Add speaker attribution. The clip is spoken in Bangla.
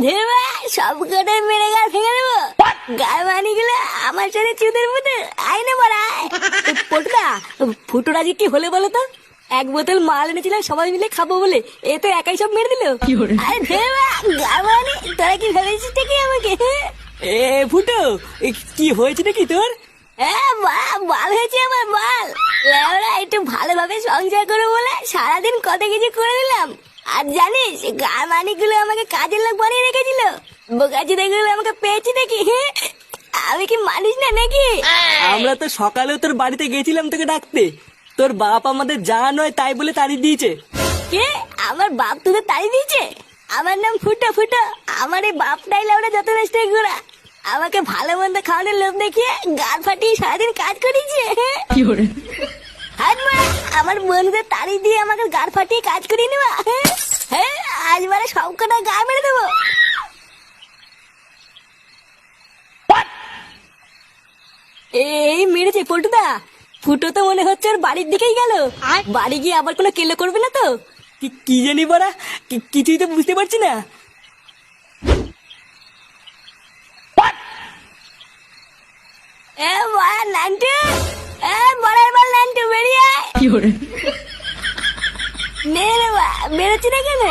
Speaker 1: ধেবা সব কটাই মেরে গাল ভেঙে দেবো। গাল মানি গেলে আমার সাথে চুদের মতো আইনে মারায়। পটুদা, ফুটোর আজকে কি হলে বলো তো? এক বোতল মাল এনেছিলাম সবাই মিলে খাবো বলে, এ তো একাই সব মেরে দিল। আরে ধেবা গাল মানি, তোরা কি ভেবেছিস কি আমাকে?
Speaker 2: এ ফুটো, কি হয়েছে নাকি তোর?
Speaker 1: বাল হয়েছে আমার বাল। লেওরা একটু ভালোভাবে সংসার করবো বলে সারাদিন কত কিছু করে দিলাম। আর জানিস গার মানিকগুলো আমাকে কাজের লোক বানিয়ে রেখেছিল। বোকাচোদা গুলো আমাকে পেয়েছি দেখি। আমি কি মানুষ না নাকি?
Speaker 2: আমরা তো সকালেও তোর বাড়িতে গেছিলাম তোকে ডাকতে। তোর বাপ আমাদের যা নয় তাই বলে তাড়িয়ে দিয়েছে।
Speaker 1: কে? আমার বাপ তোদের তাড়িয়ে দিয়েছে? আমার নাম ফুটো ফুটো। আমার এই বাপটাই লেওরা যত নষ্ট ঘোরা। আমাকে ভালো মন্দ খাওয়ানোর লোভ দেখিয়ে গাল ফাটিয়ে সারাদিন কাজ করিয়েছে। হাত মা, আমার বন্ধুদের তাড়ি দিয়ে আমাকে গাল ফাটিয়ে কাজ করিয়ে নেওয়া। হ্যাঁ, আজ মানে সব কটা গা মেরে দেবো। এই মেরেছে পল্টুদা। ফুটো তো মনে হচ্ছে ওর বাড়ির দিকেই গেল। বাড়ি গিয়ে আবার কোনো কেলো করবে না তো?
Speaker 2: কি জানি বড়া, কিছুই তো বুঝতে পারছি না।
Speaker 1: নান্টু, বড়ার বল নান্টু বেরিয়ে আয়। নে রে বা, বেরোচ্ছি না কেন?